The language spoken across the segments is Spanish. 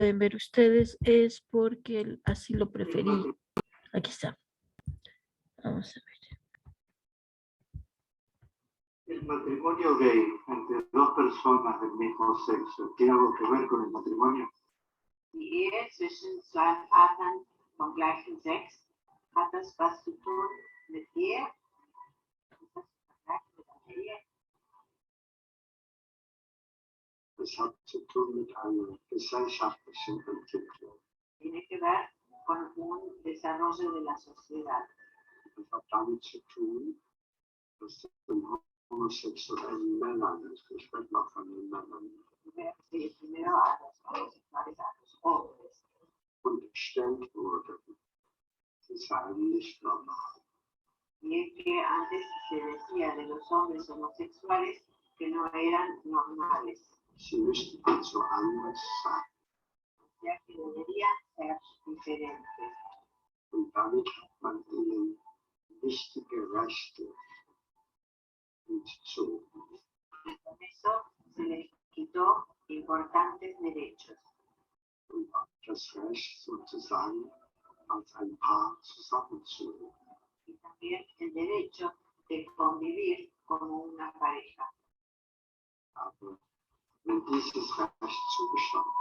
pueden ver ustedes es porque así lo preferí. Aquí está. Vamos a ver. El matrimonio gay entre dos personas del mismo sexo, ¿tiene algo que ver con el matrimonio? Die Ehe zwischen zwei Partnern vom gleichen Sex, hat das was zu tun mit Ehe? Ist das vergleichbar mit einer Ehe? Es hat zu tun mit einer gesellschaftlichen Entwicklung. Tiene que ver con un desarrollo de la sociedad. Es hat damit zu tun, dass den homosexuellen Männern, ich spreche noch von den Männern, Primero a los homosexuales, a los hombres, unterstellt wurde, sie seien nicht normal. y es que antes se decía de los hombres homosexuales que no eran normales, Sie müssten also anders sein. ya que deberían ser diferentes. Und damit hat man ihnen wichtige Rechte entzogen. Y con eso se les quitó importantes derechos. Und auch das Recht sozusagen als ein Paar zusammenzuleben. Y también el derecho de convivir como una pareja. Aber wenn dieses Recht zugestanden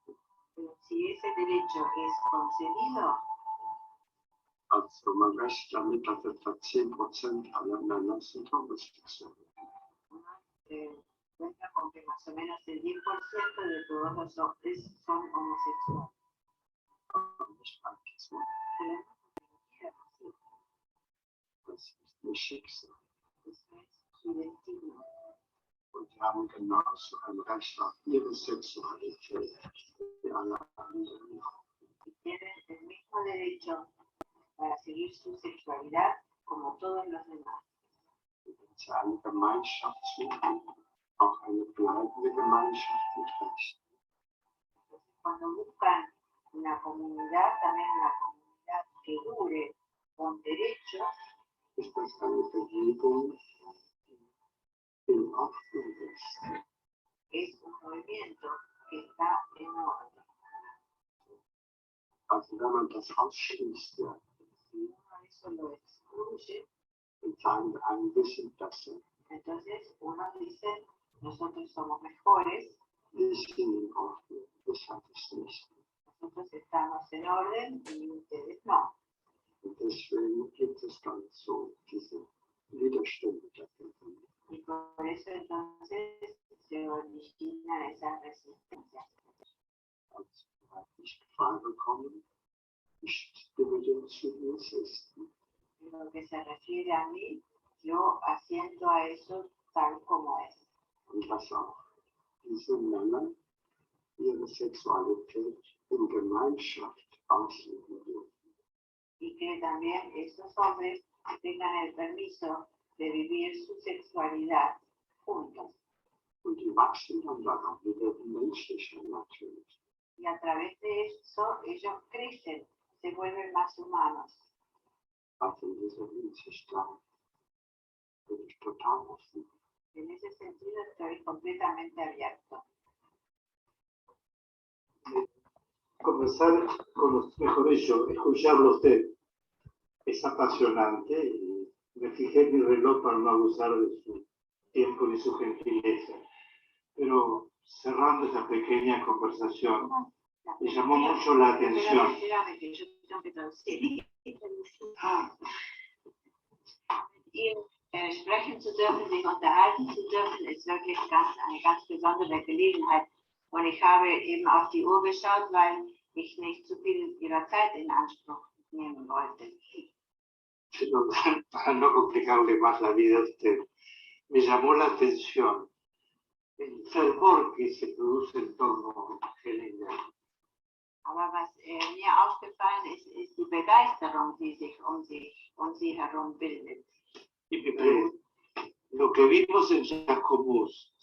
wird, Pero si ese derecho es concedido, also man rechnet damit, dass etwa 10% aller Männer sind homosexuell. cuenta con que más o menos el 10% de todos los hombres son homosexuales. Aber nicht alles, ne? Das ist ihr Schicksal. Eso es su destino. Und sie haben genauso ein Recht auf ihre Sexualität wie alle anderen. Y tienen el mismo derecho para seguir su sexualidad como todos los demás. Wenn sie eine Gemeinschaft suchen, auch eine bleibende Gemeinschaft mit Rechten. Entonces, cuando buscan una comunidad, también una comunidad que dure con derechos, Ist das eine Bewegung, die in Ordnung ist? es un movimiento que está en orden. Also wenn man das ausschließt, ja, Si uno eso lo excluye, dann sagen wir sind besser. entonces uno dice, nosotros somos mejores, Wir sind in Ordnung, das hat es nicht. nosotros estamos en orden y ustedes no. Und deswegen gibt es dann so diese Widerstände dagegen. Y por eso entonces se originan esas resistencias. Also hat nicht Frage bekommen, ich stimme dem zu, wie es ist. En lo que se refiere a mí, yo asiento a eso tal como es. Und dass auch diese Männer ihre Sexualität in Gemeinschaft ausleben dürfen. Y que también esos hombres tengan el permiso de vivir su sexualidad juntos. Und die wachsen dann daran, die werden menschlicher natürlich. Y a través de eso ellos crecen, se vuelven más humanos. Also in dieser Hinsicht da bin ich total offen. En ese sentido estoy completamente abierto. Conversar con los, mejor dicho, escucharlo a usted es apasionante y me fijé en mi reloj para no abusar de su tiempo ni su gentileza. Pero cerrando esa pequeña conversación, me llamó mucho la atención. Sprechen zu dürfen, sich unterhalten zu dürfen, ist wirklich eine ganz besondere Gelegenheit. Und ich habe eben auf die Uhr geschaut, weil ich nicht zu viel Ihrer Zeit in Anspruch nehmen wollte. Pero para no complicarle más la vida a usted, me llamó la atención el fervor que se produce en torno a Helena. Aber was mir aufgefallen ist, ist die Begeisterung, die sich um sie herum bildet. Y me pregunto, lo que vimos en Jacobus,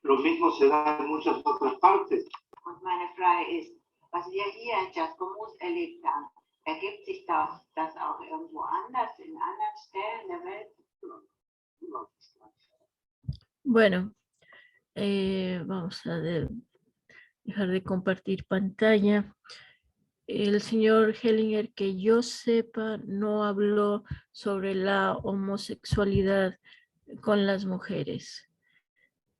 lo mismo se da en muchas otras partes. Und meine Frage ist, was wir hier in Jacobus erlebt haben, ergibt sich das auch irgendwo anders, in anderen Stellen der Welt? Bueno, vamos a dejar de compartir pantalla. El señor Hellinger, que yo sepa, no habló sobre la homosexualidad con las mujeres.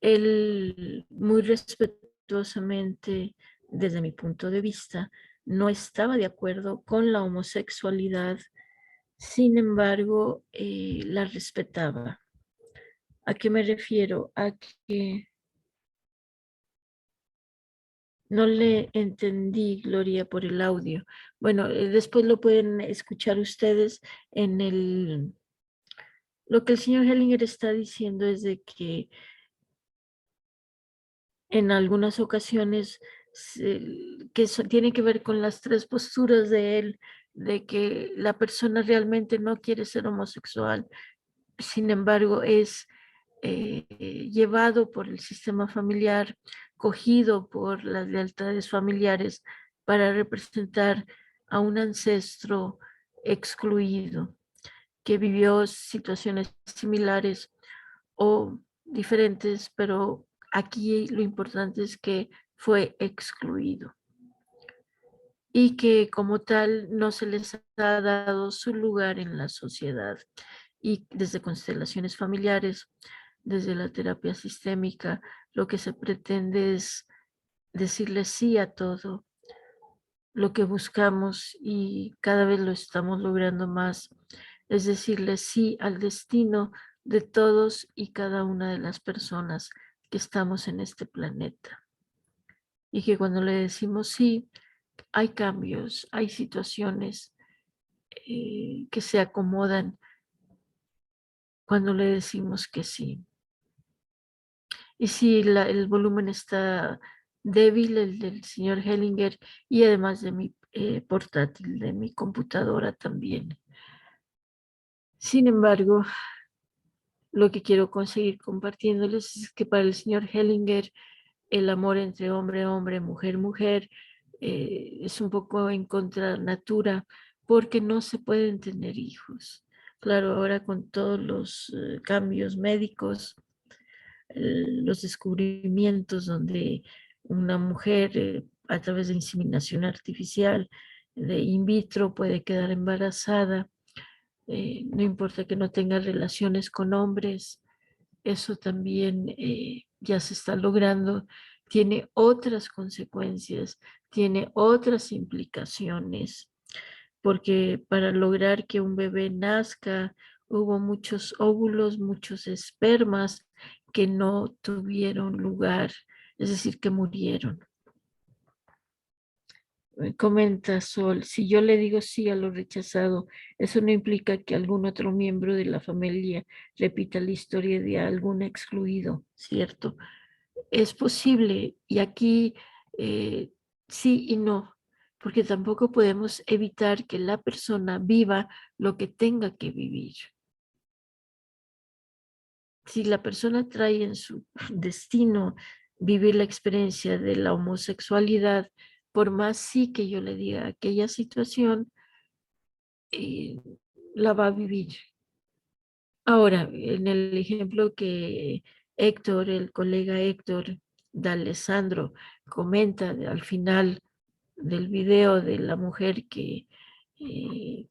Él muy respetuosamente, desde mi punto de vista, no estaba de acuerdo con la homosexualidad, sin embargo, la respetaba. ¿A qué me refiero? A que no le entendí, Gloria, por el audio. Bueno, después lo pueden escuchar ustedes en el... Lo que el señor Hellinger está diciendo es de que en algunas ocasiones que eso tiene que ver con las tres posturas de él, de que la persona realmente no quiere ser homosexual, sin embargo es llevado por el sistema familiar, cogido por las lealtades familiares para representar a un ancestro excluido que vivió situaciones similares o diferentes, pero aquí lo importante es que fue excluido y que como tal no se les ha dado su lugar en la sociedad. Y desde constelaciones familiares, desde la terapia sistémica, lo que se pretende es decirle sí a todo lo que buscamos y cada vez lo estamos logrando más, es decirle sí al destino de todos y cada una de las personas que estamos en este planeta. Y que cuando le decimos sí, hay cambios, hay situaciones que se acomodan cuando le decimos que sí. Y si el volumen está débil, el del señor Hellinger, y además de mi portátil, de mi computadora también. Sin embargo, lo que quiero conseguir compartiéndoles es que para el señor Hellinger el amor entre hombre, hombre, mujer, mujer es un poco en contra natura porque no se pueden tener hijos. Claro, ahora con todos los cambios médicos, los descubrimientos donde una mujer a través de inseminación artificial de in vitro puede quedar embarazada, no importa que no tenga relaciones con hombres, eso también ya se está logrando, tiene otras consecuencias, tiene otras implicaciones, porque para lograr que un bebé nazca hubo muchos óvulos, muchos espermas que no tuvieron lugar, es decir, que murieron. Comenta Sol, si yo le digo sí a lo rechazado, eso no implica que algún otro miembro de la familia repita la historia de algún excluido, ¿cierto? Es posible y aquí sí y no, porque tampoco podemos evitar que la persona viva lo que tenga que vivir. Si la persona trae en su destino vivir la experiencia de la homosexualidad, por más sí que yo le diga aquella situación, eh, la va a vivir. Ahora, en el ejemplo que Héctor, el colega Héctor D'Alessandro, comenta al final del video de la mujer que eh,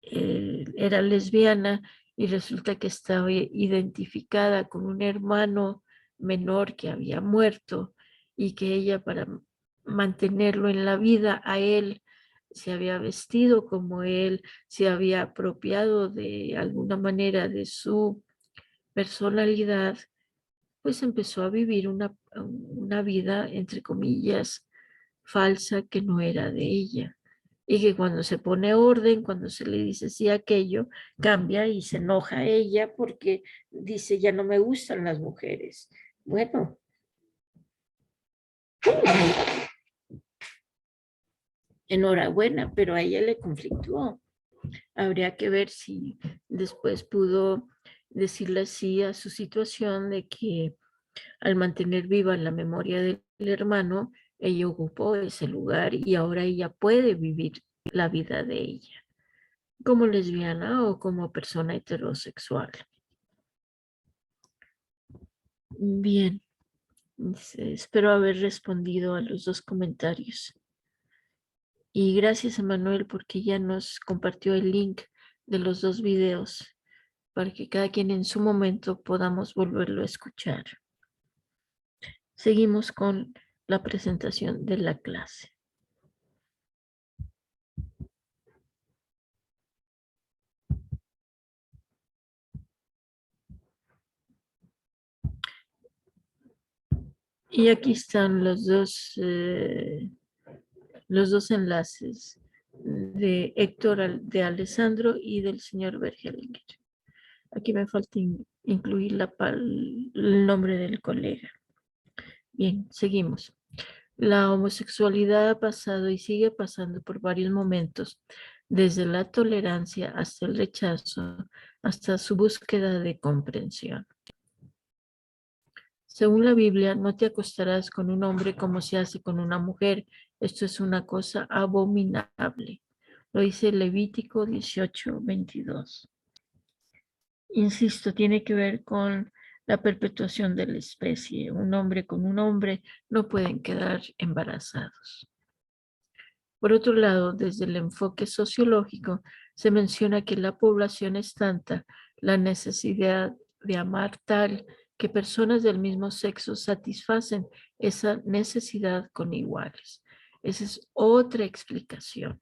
era lesbiana y resulta que estaba identificada con un hermano menor que había muerto y que ella para mantenerlo en la vida a él se había vestido como él, se había apropiado de alguna manera de su personalidad, pues empezó a vivir una vida, entre comillas, falsa que no era de ella. Y que cuando se pone orden, cuando se le dice sí a aquello, cambia y se enoja ella porque dice, ya no me gustan las mujeres. Bueno, enhorabuena, pero a ella le conflictuó. Habría que ver si después pudo decirle así a su situación de que al mantener viva la memoria del hermano, ella ocupó ese lugar y ahora ella puede vivir la vida de ella como lesbiana o como persona heterosexual. Bien, Espero haber respondido a los dos comentarios. Y gracias a Manuel porque ya nos compartió el link de los dos videos para que cada quien en su momento podamos volverlo a escuchar. Seguimos con la presentación de la clase. Y aquí están los dos enlaces de Héctor de Alessandro y del señor Bergelinger. Aquí me falta incluir el nombre del colega. Bien, seguimos. La homosexualidad ha pasado y sigue pasando por varios momentos, desde la tolerancia hasta el rechazo, hasta su búsqueda de comprensión. Según la Biblia, no te acostarás con un hombre como se hace con una mujer. Esto es una cosa abominable. Lo dice Levítico 18:22. Insisto, tiene que ver con la perpetuación de la especie. Un hombre con un hombre no pueden quedar embarazados. Por otro lado, desde el enfoque sociológico, se menciona que la población es tanta, la necesidad de amar tal que personas del mismo sexo satisfacen esa necesidad con iguales. Esa es otra explicación.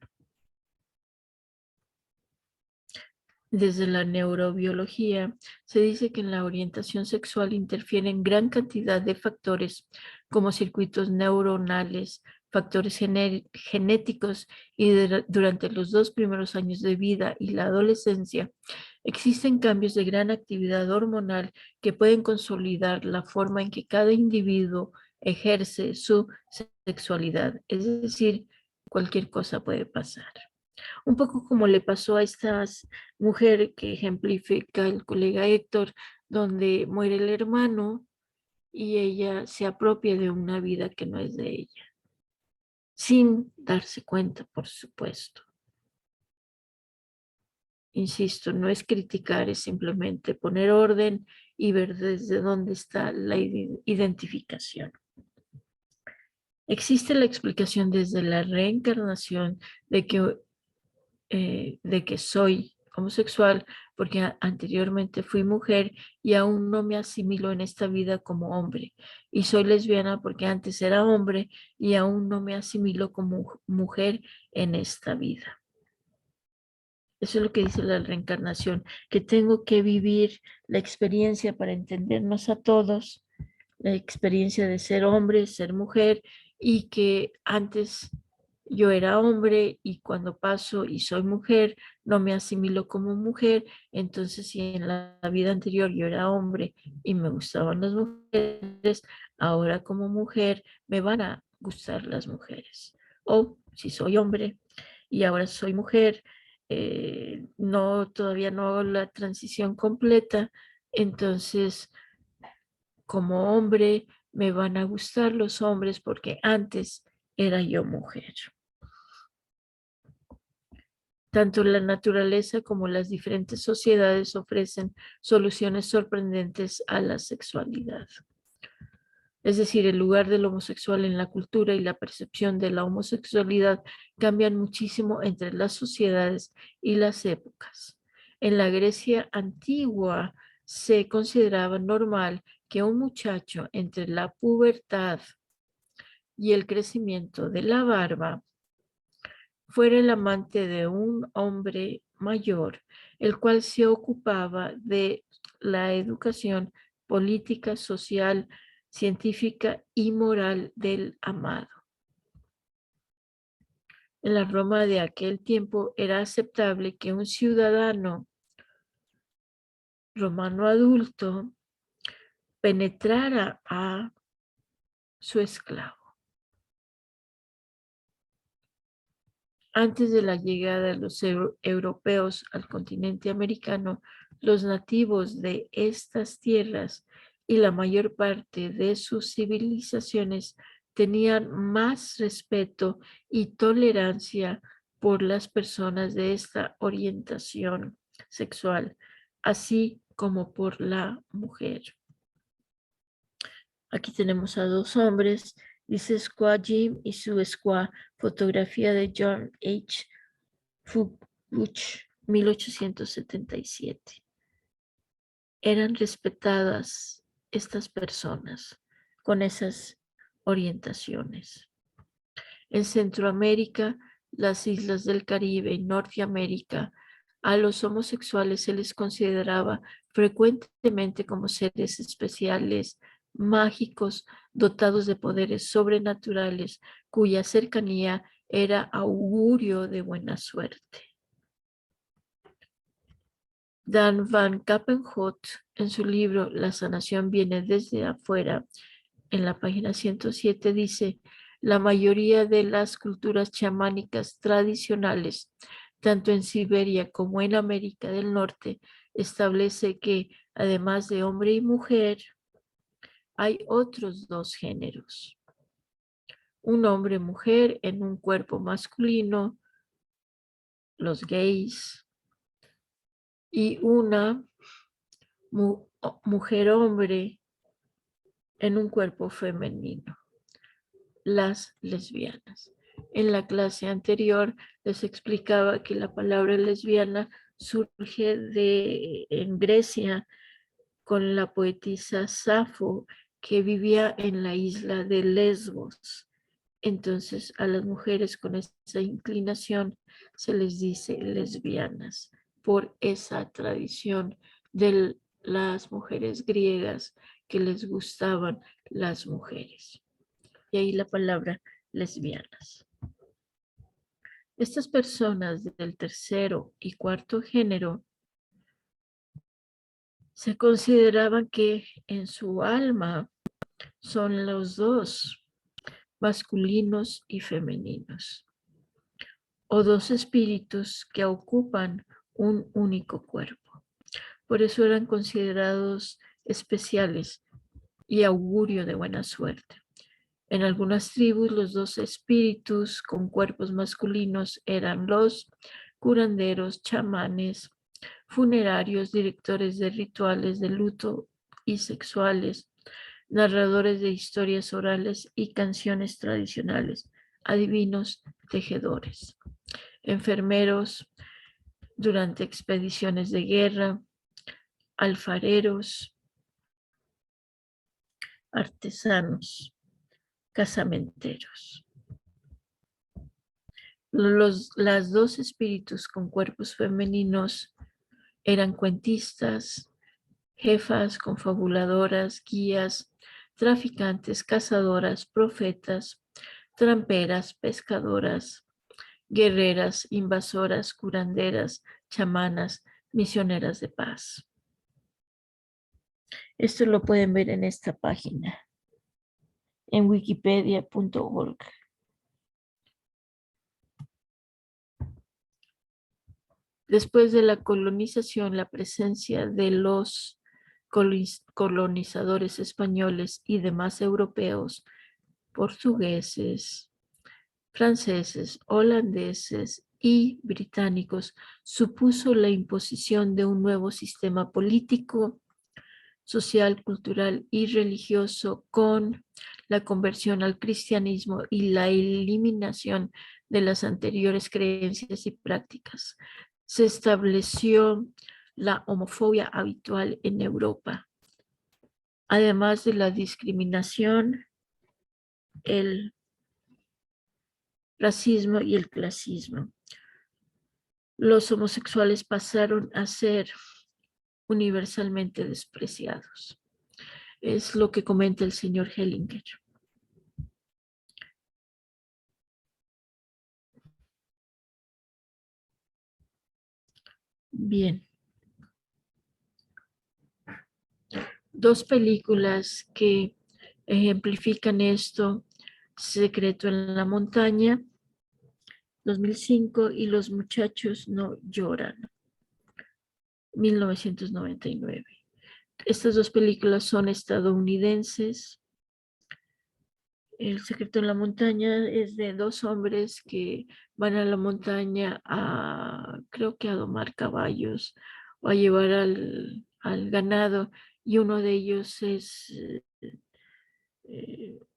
Desde la neurobiología, se dice que en la orientación sexual interfieren gran cantidad de factores como circuitos neuronales, factores genéticos y durante los 2 primeros años de vida y la adolescencia, existen cambios de gran actividad hormonal que pueden consolidar la forma en que cada individuo ejerce su sexualidad. Es decir, cualquier cosa puede pasar. Un poco como le pasó a esta mujer que ejemplifica el colega Héctor, donde muere el hermano y ella se apropia de una vida que no es de ella, sin darse cuenta, por supuesto. Insisto, no es criticar, es simplemente poner orden y ver desde dónde está la identificación. Existe la explicación desde la reencarnación de que soy homosexual porque anteriormente fui mujer y aún no me asimilo en esta vida como hombre. Y soy lesbiana porque antes era hombre y aún no me asimilo como mujer en esta vida. Eso es lo que dice la reencarnación, que tengo que vivir la experiencia para entendernos a todos, la experiencia de ser hombre, ser mujer, y que antes yo era hombre y cuando paso y soy mujer, no me asimilo como mujer. Entonces, si en la vida anterior yo era hombre y me gustaban las mujeres, ahora como mujer me van a gustar las mujeres. O si soy hombre y ahora soy mujer, todavía no hago la transición completa, entonces como hombre me van a gustar los hombres porque antes era yo mujer. Tanto la naturaleza como las diferentes sociedades ofrecen soluciones sorprendentes a la sexualidad. Es decir, el lugar del homosexual en la cultura y la percepción de la homosexualidad cambian muchísimo entre las sociedades y las épocas. En la Grecia antigua se consideraba normal que un muchacho entre la pubertad y el crecimiento de la barba fuera el amante de un hombre mayor, el cual se ocupaba de la educación política, social, científica y moral del amado. En la Roma de aquel tiempo era aceptable que un ciudadano romano adulto penetrara a su esclavo. Antes de la llegada de los europeos al continente americano, los nativos de estas tierras y la mayor parte de sus civilizaciones tenían más respeto y tolerancia por las personas de esta orientación sexual, así como por la mujer. Aquí tenemos a dos hombres, dice Squaw Jim y su Squaw, fotografía de John H. Fuchs, 1877. Eran respetadas estas personas con esas orientaciones. En Centroamérica, las islas del Caribe y Norteamérica, a los homosexuales se les consideraba frecuentemente como seres especiales, mágicos, dotados de poderes sobrenaturales, cuya cercanía era augurio de buena suerte. Dan Van Kappenhout, en su libro La sanación viene desde afuera, en la página 107, dice: la mayoría de las culturas chamánicas tradicionales, tanto en Siberia como en América del Norte, establece que, además de hombre y mujer, hay otros dos géneros. Un hombre-mujer en un cuerpo masculino, los gays, y una mujer-hombre en un cuerpo femenino, las lesbianas. En la clase anterior les explicaba que la palabra lesbiana surge en Grecia con la poetisa Safo, que vivía en la isla de Lesbos. Entonces a las mujeres con esa inclinación se les dice lesbianas por esa tradición de las mujeres griegas que les gustaban las mujeres. Y ahí la palabra lesbianas. Estas personas del tercero y cuarto género se consideraban que en su alma son los dos, masculinos y femeninos, o dos espíritus que ocupan un único cuerpo. Por eso eran considerados especiales y augurio de buena suerte. En algunas tribus, los dos espíritus con cuerpos masculinos eran los curanderos, chamanes, funerarios, directores de rituales de luto y sexuales, narradores de historias orales y canciones tradicionales, adivinos, tejedores, enfermeros durante expediciones de guerra, alfareros, artesanos, casamenteros. Las dos espíritus con cuerpos femeninos eran cuentistas, jefas, confabuladoras, guías, traficantes, cazadoras, profetas, tramperas, pescadoras, guerreras, invasoras, curanderas, chamanas, misioneras de paz. Esto lo pueden ver en esta página, en wikipedia.org. Después de la colonización, la presencia de los colonizadores españoles y demás europeos, portugueses, franceses, holandeses y británicos, supuso la imposición de un nuevo sistema político, social, cultural y religioso, con la conversión al cristianismo y la eliminación de las anteriores creencias y prácticas. Se estableció la homofobia habitual en Europa, además de la discriminación, el racismo y el clasismo. Los homosexuales pasaron a ser universalmente despreciados. Es lo que comenta el señor Hellinger. Bien. Dos películas que ejemplifican esto: Secreto en la montaña, 2005, y Los muchachos no lloran, 1999. Estas dos películas son estadounidenses. El secreto en la montaña es de dos hombres que van a la montaña creo que a domar caballos o a llevar al ganado, y uno de ellos es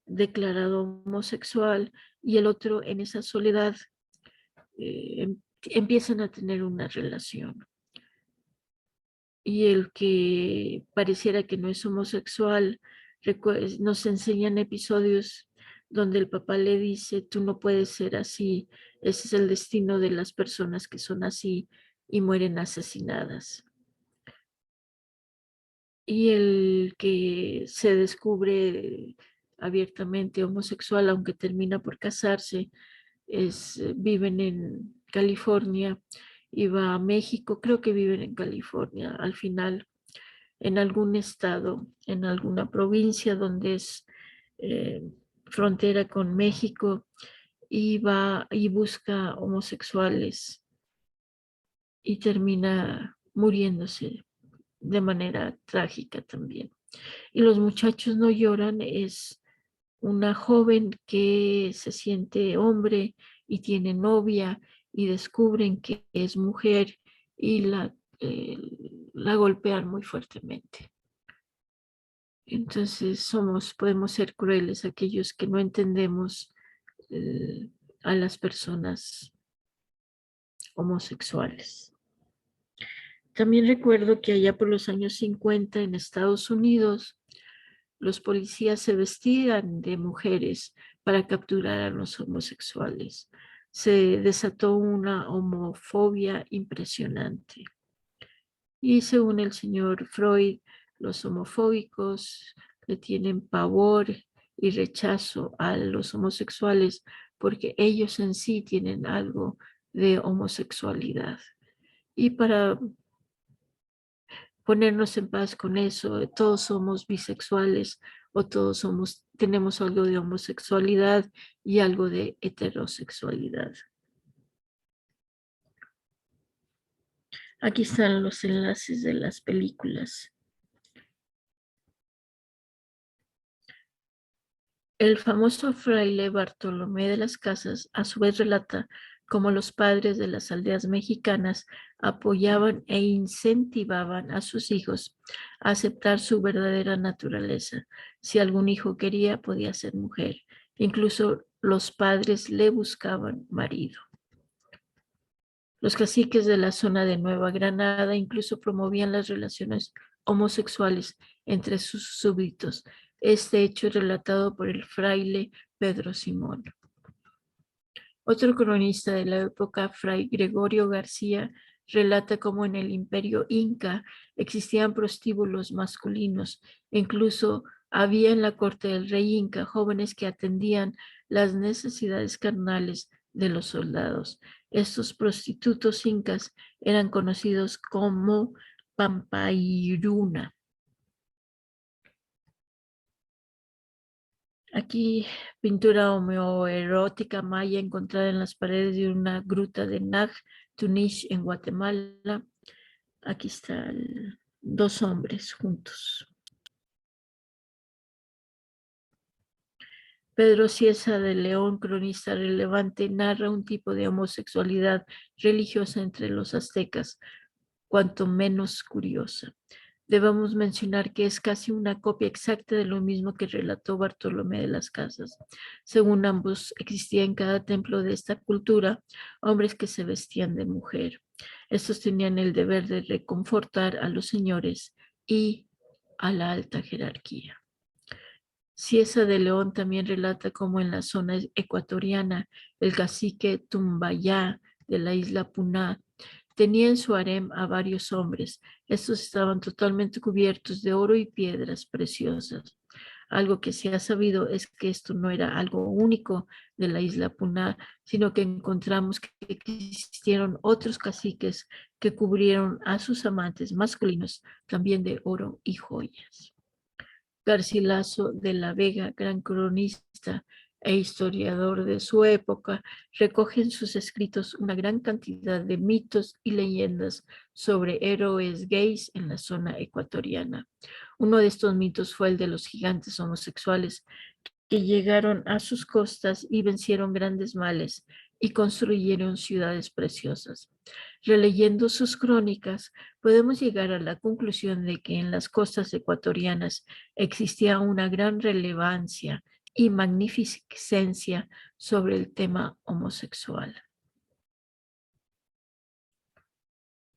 declarado homosexual, y el otro en esa soledad empiezan a tener una relación. Y el que pareciera que no es homosexual, nos enseñan episodios donde el papá le dice, tú no puedes ser así, ese es el destino de las personas que son así y mueren asesinadas. Y el que se descubre abiertamente homosexual, aunque termina por casarse, viven en California y va a México, creo que viven en California al final, en algún estado, en alguna provincia donde es eh, frontera con México, y va y busca homosexuales y termina muriéndose de manera trágica también. Y los muchachos no lloran, es una joven que se siente hombre y tiene novia y descubren que es mujer y la golpean muy fuertemente. Entonces podemos ser crueles aquellos que no entendemos a las personas homosexuales. También recuerdo que allá por los años 50 en Estados Unidos, los policías se vestían de mujeres para capturar a los homosexuales. Se desató una homofobia impresionante. Y según el señor Freud, los homofóbicos le tienen pavor y rechazo a los homosexuales porque ellos en sí tienen algo de homosexualidad. Y para ponernos en paz con eso, todos somos bisexuales o todos tenemos algo de homosexualidad y algo de heterosexualidad. Aquí están los enlaces de las películas. El famoso fraile Bartolomé de las Casas a su vez relata cómo los padres de las aldeas mexicanas apoyaban e incentivaban a sus hijos a aceptar su verdadera naturaleza. Si algún hijo quería, podía ser mujer. Incluso los padres le buscaban marido. Los caciques de la zona de Nueva Granada incluso promovían las relaciones homosexuales entre sus súbditos. Este hecho es relatado por el fraile Pedro Simón. Otro cronista de la época, Fray Gregorio García, relata cómo en el imperio inca existían prostíbulos masculinos. Incluso había en la corte del rey inca jóvenes que atendían las necesidades carnales de los soldados. Estos prostitutos incas eran conocidos como pampairuna. Aquí, pintura homoerótica maya encontrada en las paredes de una gruta de Nag Tunish en Guatemala. Aquí están dos hombres juntos. Pedro Cieza de León, cronista relevante, narra un tipo de homosexualidad religiosa entre los aztecas, cuanto menos curiosa. Debemos mencionar que es casi una copia exacta de lo mismo que relató Bartolomé de las Casas. Según ambos, existía en cada templo de esta cultura hombres que se vestían de mujer. Estos tenían el deber de reconfortar a los señores y a la alta jerarquía. Cieza de León también relata cómo en la zona ecuatoriana el cacique Tumbayá de la isla Puná tenía en su harem a varios hombres. Estos estaban totalmente cubiertos de oro y piedras preciosas. Algo que se ha sabido es que esto no era algo único de la isla Puná, sino que encontramos que existieron otros caciques que cubrieron a sus amantes masculinos también de oro y joyas. Garcilaso de la Vega, gran cronista e historiador de su época, recoge en sus escritos una gran cantidad de mitos y leyendas sobre héroes gays en la zona ecuatoriana. Uno de estos mitos fue el de los gigantes homosexuales que llegaron a sus costas y vencieron grandes males y construyeron ciudades preciosas. Releyendo sus crónicas, podemos llegar a la conclusión de que en las costas ecuatorianas existía una gran relevancia y magnificencia sobre el tema homosexual.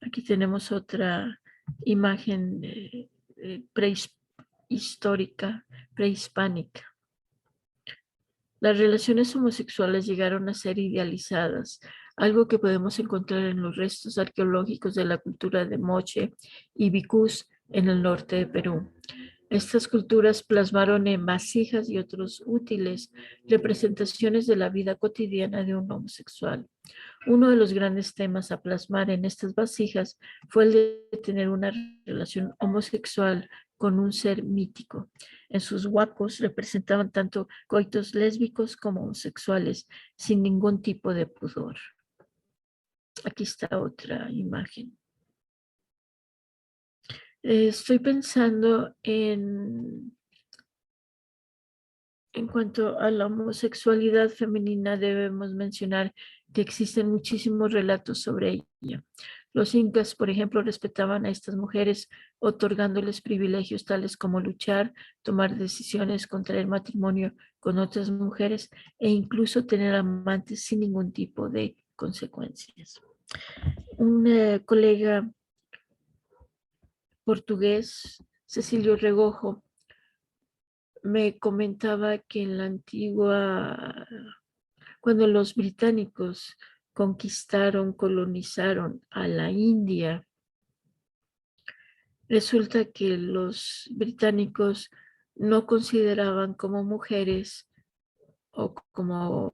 Aquí tenemos otra imagen prehispánica. Las relaciones homosexuales llegaron a ser idealizadas, algo que podemos encontrar en los restos arqueológicos de la cultura de Moche y Vicús en el norte de Perú. Estas culturas plasmaron en vasijas y otros útiles representaciones de la vida cotidiana de un homosexual. Uno de los grandes temas a plasmar en estas vasijas fue el de tener una relación homosexual con un ser mítico. En sus huacos representaban tanto coitos lésbicos como homosexuales, sin ningún tipo de pudor. Aquí está otra imagen. Estoy pensando en cuanto a la homosexualidad femenina, debemos mencionar que existen muchísimos relatos sobre ella. Los incas, por ejemplo, respetaban a estas mujeres otorgándoles privilegios tales como luchar, tomar decisiones, contraer matrimonio con otras mujeres e incluso tener amantes sin ningún tipo de consecuencias. Un colega portugués, Cecilio Regojo, me comentaba que en la antigua, cuando los británicos conquistaron, colonizaron a la India, resulta que los británicos no consideraban como mujeres o como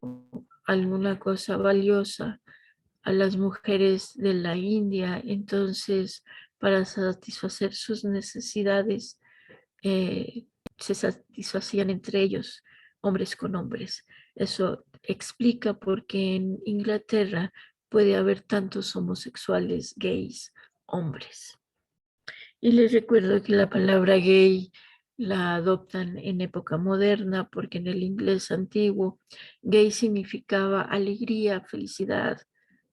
alguna cosa valiosa a las mujeres de la India. Entonces, para satisfacer sus necesidades, se satisfacían entre ellos, hombres con hombres. Eso explica por qué en Inglaterra puede haber tantos homosexuales gays, hombres. Y les recuerdo que la palabra gay la adoptan en época moderna porque en el inglés antiguo gay significaba alegría, felicidad,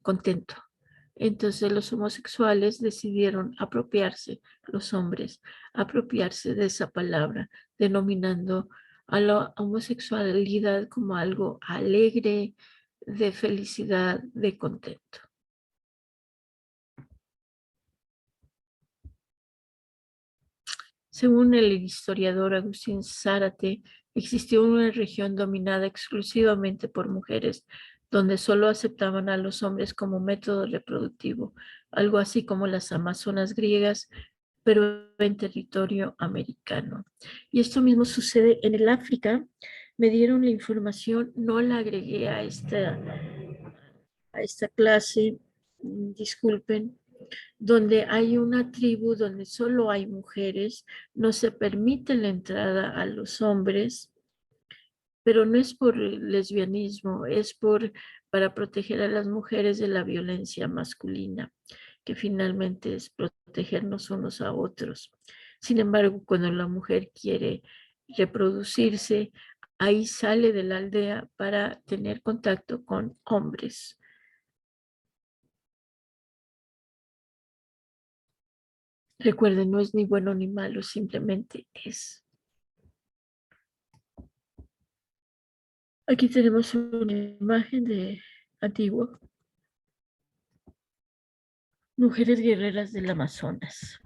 contento. Entonces los homosexuales decidieron apropiarse, los hombres, apropiarse de esa palabra, denominando a la homosexualidad como algo alegre, de felicidad, de contento. Según el historiador Agustín Zárate, existió una región dominada exclusivamente por mujeres, donde solo aceptaban a los hombres como método reproductivo, algo así como las amazonas griegas, pero en territorio americano. Y esto mismo sucede en el África. Me dieron la información, no la agregué a esta clase, disculpen, donde hay una tribu donde solo hay mujeres, no se permite la entrada a los hombres, pero no es por lesbianismo, es para proteger a las mujeres de la violencia masculina, que finalmente es protegernos unos a otros. Sin embargo, cuando la mujer quiere reproducirse, ahí sale de la aldea para tener contacto con hombres. Recuerden, no es ni bueno ni malo, simplemente es. Aquí tenemos una imagen de antigua. Mujeres guerreras del Amazonas.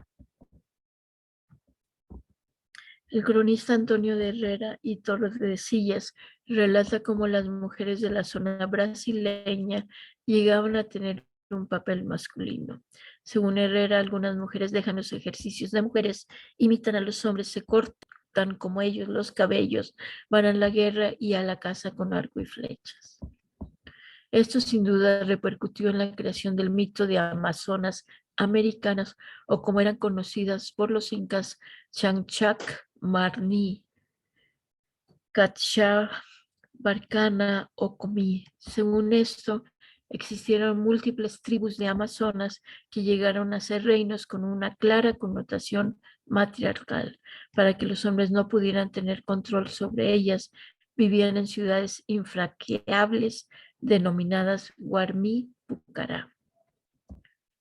El cronista Antonio de Herrera y Tordesillas relata cómo las mujeres de la zona brasileña llegaban a tener un papel masculino. Según Herrera, algunas mujeres dejan los ejercicios de mujeres, imitan a los hombres, se cortan como ellos los cabellos, van a la guerra y a la caza con arco y flechas. Esto sin duda repercutió en la creación del mito de Amazonas americanas, o como eran conocidas por los incas, Chanchac, Marni, Catchá, Barcana o Comí. Según esto, existieron múltiples tribus de amazonas que llegaron a ser reinos con una clara connotación matriarcal. Para que los hombres no pudieran tener control sobre ellas, vivían en ciudades infranqueables denominadas Guarmí Pucará.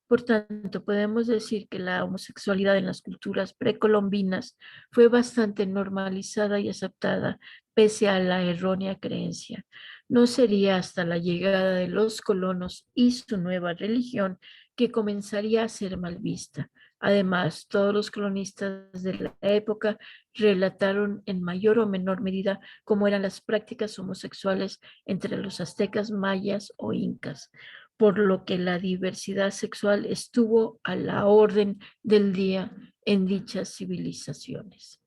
Por tanto, podemos decir que la homosexualidad en las culturas precolombinas fue bastante normalizada y aceptada pese a la errónea creencia. No sería hasta la llegada de los colonos y su nueva religión que comenzaría a ser mal vista. Además, todos los cronistas de la época relataron en mayor o menor medida cómo eran las prácticas homosexuales entre los aztecas, mayas o incas, por lo que la diversidad sexual estuvo a la orden del día en dichas civilizaciones.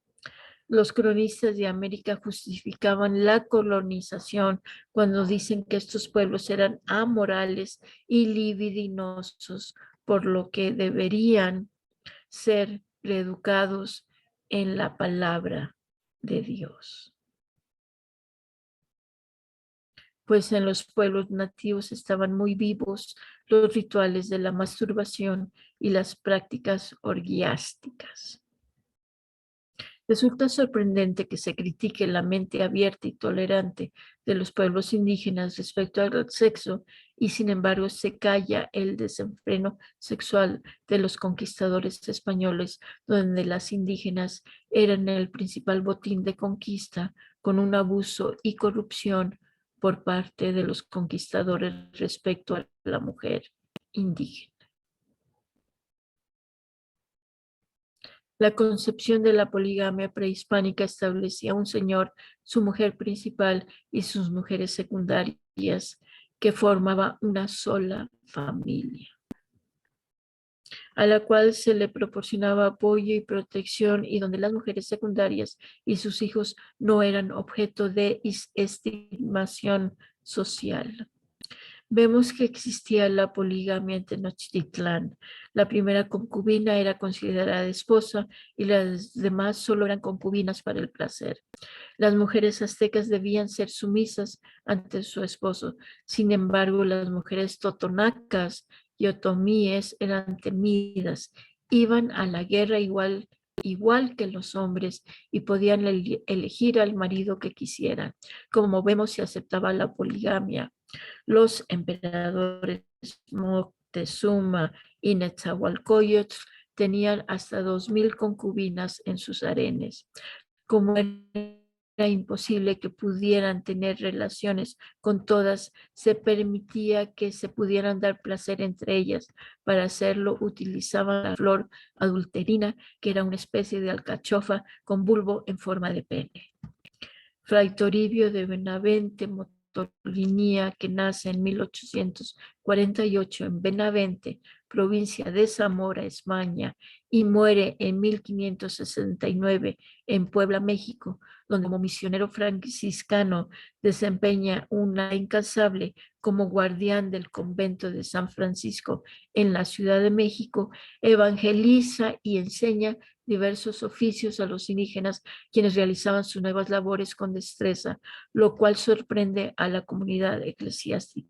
Los cronistas de América justificaban la colonización cuando dicen que estos pueblos eran amorales y libidinosos, por lo que deberían ser reeducados en la palabra de Dios. Pues en los pueblos nativos estaban muy vivos los rituales de la masturbación y las prácticas orgiásticas. Resulta sorprendente que se critique la mente abierta y tolerante de los pueblos indígenas respecto al sexo y sin embargo se calla el desenfreno sexual de los conquistadores españoles, donde las indígenas eran el principal botín de conquista, con un abuso y corrupción por parte de los conquistadores respecto a la mujer indígena. La concepción de la poligamia prehispánica establecía un señor, su mujer principal y sus mujeres secundarias, que formaba una sola familia, a la cual se le proporcionaba apoyo y protección y donde las mujeres secundarias y sus hijos no eran objeto de estimación social. Vemos que existía la poligamia en Tenochtitlán. La primera concubina era considerada esposa y las demás solo eran concubinas para el placer. Las mujeres aztecas debían ser sumisas ante su esposo. Sin embargo, las mujeres totonacas y otomíes eran temidas. Iban a la guerra igual que los hombres y podían elegir al marido que quisieran. Como vemos, se aceptaba la poligamia. Los emperadores Moctezuma y Netzahualcóyotl tenían hasta 2000 concubinas en sus harenes. Como era imposible que pudieran tener relaciones con todas, se permitía que se pudieran dar placer entre ellas. Para hacerlo utilizaban la flor adulterina, que era una especie de alcachofa con bulbo en forma de pene. Fray Toribio de Benavente Motolinía, que nace en 1848 en Benavente, provincia de Zamora, España, y muere en 1569 en Puebla, México, donde como misionero franciscano desempeña una incansable como guardián del convento de San Francisco en la Ciudad de México, evangeliza y enseña diversos oficios a los indígenas, quienes realizaban sus nuevas labores con destreza, lo cual sorprende a la comunidad eclesiástica.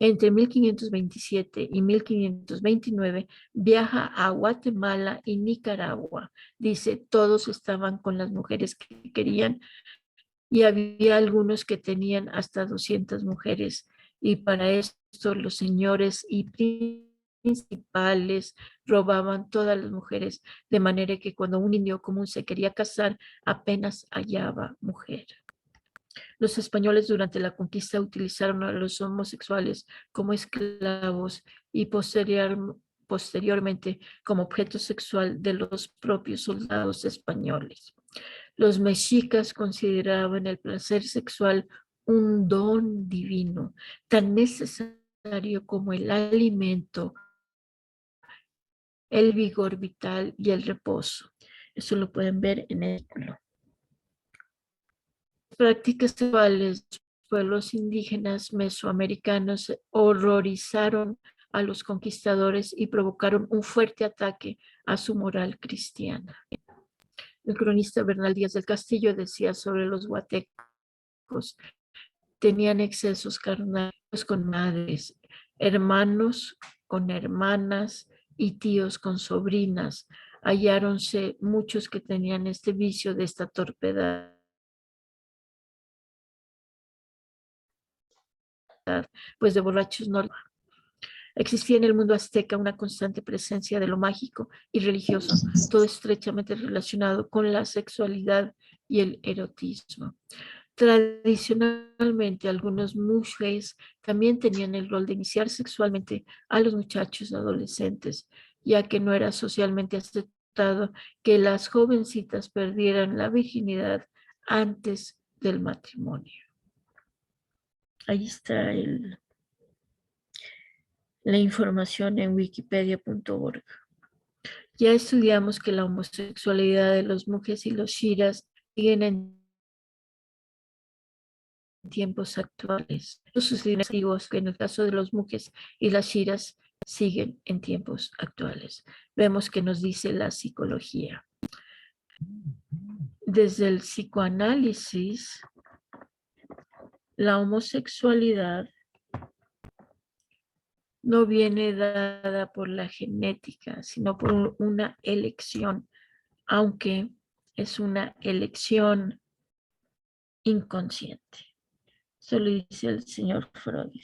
Entre 1527 y 1529 viaja a Guatemala y Nicaragua. Dice, todos estaban con las mujeres que querían y había algunos que tenían hasta 200 mujeres. Y para esto los señores y principales robaban todas las mujeres, de manera que cuando un indio común se quería casar, apenas hallaba mujer. Los españoles durante la conquista utilizaron a los homosexuales como esclavos y posteriormente como objeto sexual de los propios soldados españoles. Los mexicas consideraban el placer sexual un don divino, tan necesario como el alimento, el vigor vital y el reposo. Eso lo pueden ver en el título. Prácticas sexuales de los pueblos indígenas mesoamericanos horrorizaron a los conquistadores y provocaron un fuerte ataque a su moral cristiana. El cronista Bernal Díaz del Castillo decía sobre los guatecos: tenían excesos carnales con madres, hermanos con hermanas y tíos con sobrinas. Halláronse muchos que tenían este vicio de esta torpedad. pues de borrachos no. Existía en el mundo azteca una constante presencia de lo mágico y religioso, todo estrechamente relacionado con la sexualidad y el erotismo. Tradicionalmente, algunos mujeres también tenían el rol de iniciar sexualmente a los muchachos adolescentes, ya que no era socialmente aceptado que las jovencitas perdieran la virginidad antes del matrimonio. Ahí está la información en wikipedia.org. Ya estudiamos que la homosexualidad de los monjes y los shiras siguen en tiempos actuales. Los sucedidos antiguos, que en el caso de los monjes y las shiras siguen en tiempos actuales. Vemos que nos dice la psicología. Desde el psicoanálisis, la homosexualidad no viene dada por la genética, sino por una elección, aunque es una elección inconsciente. Eso lo dice el señor Freud.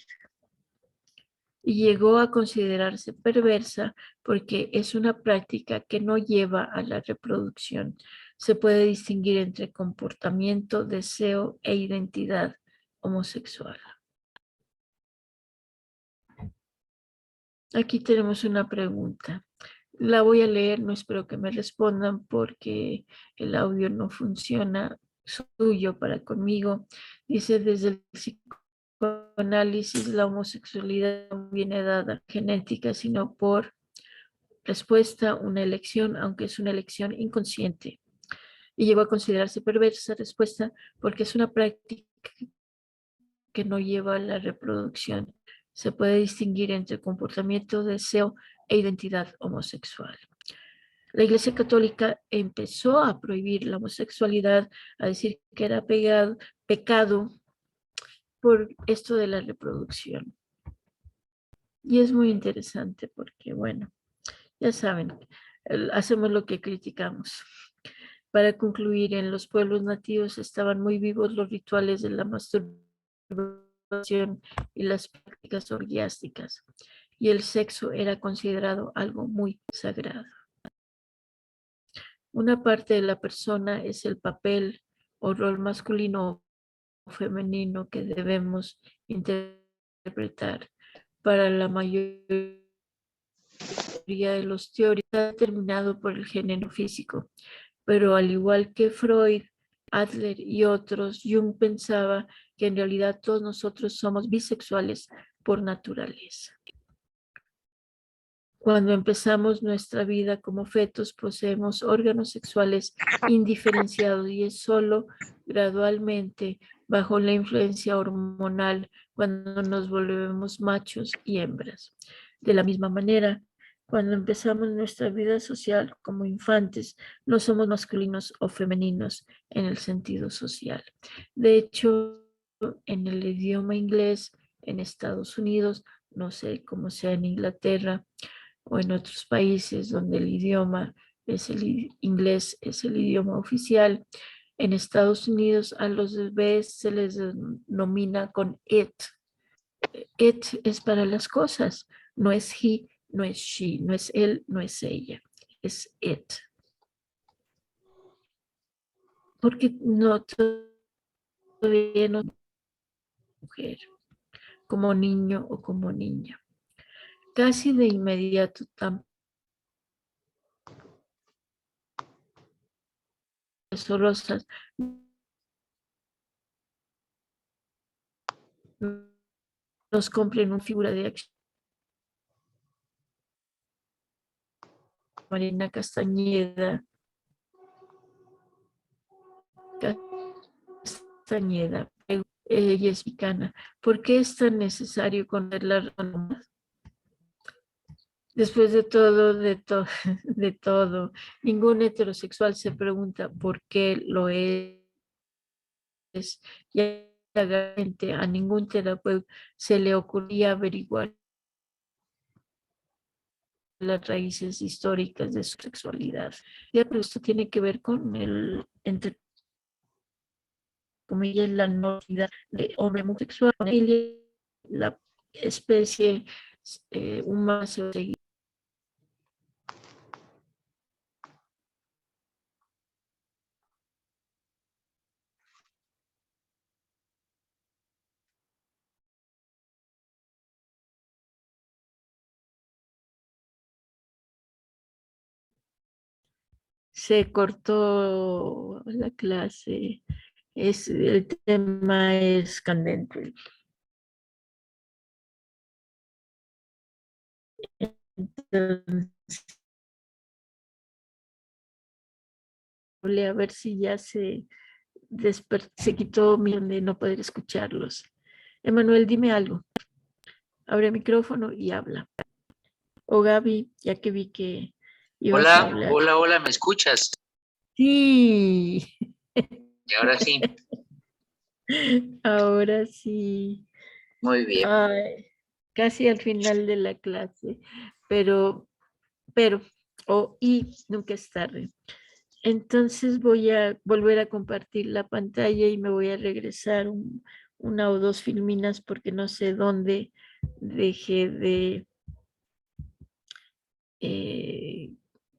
Y llegó a considerarse perversa porque es una práctica que no lleva a la reproducción. Se puede distinguir entre comportamiento, deseo e identidad homosexual. Aquí tenemos una pregunta. La voy a leer, no espero que me respondan porque el audio no funciona suyo para conmigo. Dice, desde el psicoanálisis, la homosexualidad no viene dada genética, sino por respuesta, una elección, aunque es una elección inconsciente. Y llegó a considerarse perversa respuesta porque es una práctica que no lleva a la reproducción. Se puede distinguir entre comportamiento, deseo e identidad homosexual. La Iglesia Católica empezó a prohibir la homosexualidad, a decir que era pecado por esto de la reproducción. Y es muy interesante porque, bueno, ya saben, hacemos lo que criticamos. Para concluir, en los pueblos nativos estaban muy vivos los rituales de la masturbación y las prácticas orgiásticas, y el sexo era considerado algo muy sagrado. Una parte de la persona es el papel o rol masculino o femenino que debemos interpretar. Para la mayoría de los teóricos está determinado por el género físico, pero al igual que Freud, Adler y otros, Jung pensaba que en realidad todos nosotros somos bisexuales por naturaleza. Cuando empezamos nuestra vida como fetos, poseemos órganos sexuales indiferenciados y es solo gradualmente, bajo la influencia hormonal, cuando nos volvemos machos y hembras. De la misma manera, cuando empezamos nuestra vida social como infantes, no somos masculinos o femeninos en el sentido social. De hecho, en el idioma inglés, en Estados Unidos, no sé cómo sea en Inglaterra, o en otros países donde el idioma es el inglés, es el idioma oficial. En Estados Unidos a los bebés se les denomina con it. It es para las cosas, no es he, no es she, no es él, no es ella, es it. Porque no todavía no es mujer, como niño o como niña. Casi de inmediato rosas nos compren una figura de acción. Marina Castañeda, ella es mexicana. ¿Por qué es tan necesario conocer las normas? Después de todo, de todo, ningún heterosexual se pregunta por qué lo es. Y a ningún terapeuta se le ocurría averiguar las raíces históricas de su sexualidad. Pero esto tiene que ver con entre comillas, la normalidad de hombre homosexual. Ella la especie humana se seguía. Se cortó la clase. El tema es candente. Entonces, a ver si ya se quitó mi de no poder escucharlos. Emanuel, dime algo. Abre el micrófono y habla. O Gaby, ya que vi que ibas a hablar. Hola, ¿me escuchas? Sí. Y ahora sí. Ahora sí. Muy bien. Ay, casi al final de la clase, pero, nunca es tarde. Entonces voy a volver a compartir la pantalla y me voy a regresar una o dos filminas porque no sé dónde dejé de,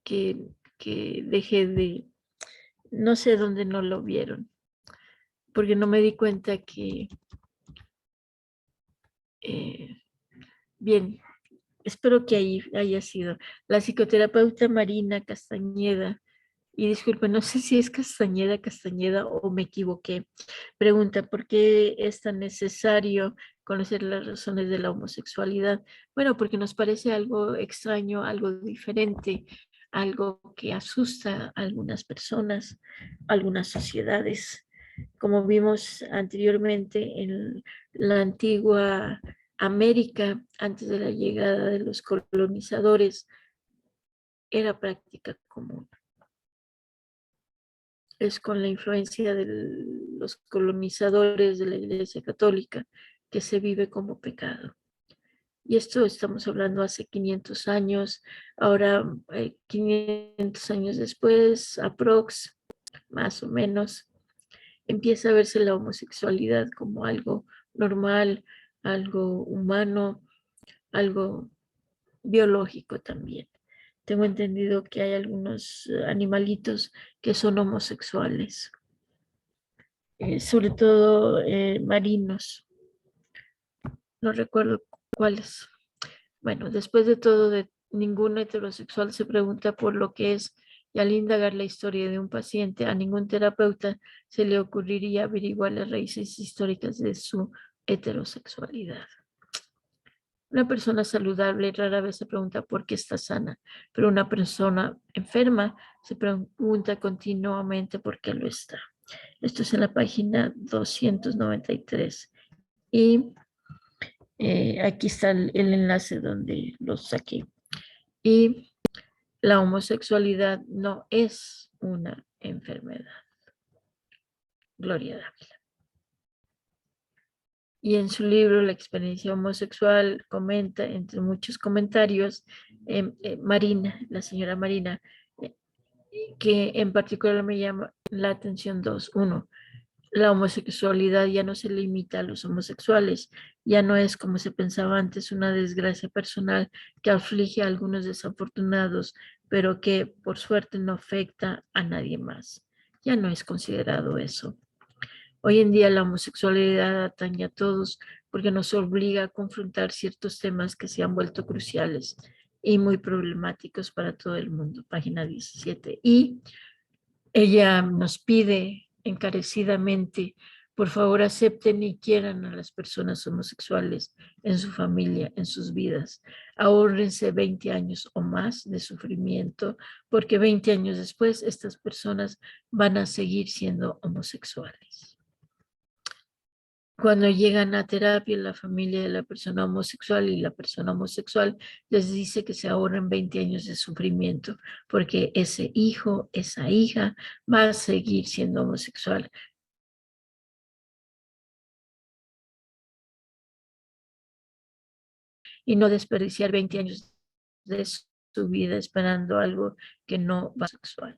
que dejé de, no sé dónde no lo vieron, porque no me di cuenta que, bien, espero que ahí haya sido la psicoterapeuta Marina Castañeda. Y disculpe, no sé si es Castañeda o me equivoqué. Pregunta, ¿por qué es tan necesario conocer las razones de la homosexualidad? Bueno, porque nos parece algo extraño, algo diferente, algo que asusta a algunas personas, a algunas sociedades. Como vimos anteriormente en la antigua América, antes de la llegada de los colonizadores, era práctica común. Es con la influencia de los colonizadores de la Iglesia Católica que se vive como pecado. Y esto estamos hablando hace 500 años, ahora 500 años después, aprox, más o menos, empieza a verse la homosexualidad como algo normal, algo humano, algo biológico también. Tengo entendido que hay algunos animalitos que son homosexuales. Sobre todo marinos, no recuerdo cuáles. Bueno, después de todo, ningún heterosexual se pregunta por lo que es, y al indagar la historia de un paciente, a ningún terapeuta se le ocurriría averiguar las raíces históricas de su heterosexualidad. Una persona saludable rara vez se pregunta por qué está sana, pero una persona enferma se pregunta continuamente por qué lo está. Esto es en la página 293. Y aquí está el enlace donde lo saqué. Y la homosexualidad no es una enfermedad. Gloria a Dávila. Y en su libro La experiencia homosexual comenta, entre muchos comentarios, Marina, la señora Marina, que en particular me llama la atención dos. Uno, la homosexualidad ya no se limita a los homosexuales, ya no es como se pensaba antes una desgracia personal que aflige a algunos desafortunados, pero que por suerte no afecta a nadie más. Ya no es considerado eso. Hoy en día la homosexualidad atañe a todos porque nos obliga a confrontar ciertos temas que se han vuelto cruciales y muy problemáticos para todo el mundo. Página 17. Y ella nos pide encarecidamente, por favor, acepten y quieran a las personas homosexuales en su familia, en sus vidas. Ahórrense 20 años o más de sufrimiento, porque 20 años después estas personas van a seguir siendo homosexuales. Cuando llegan a terapia, la familia de la persona homosexual y la persona homosexual les dice que se ahorren 20 años de sufrimiento, porque ese hijo, esa hija va a seguir siendo homosexual. Y no desperdiciar 20 años de su vida esperando algo que no va a ser sexual.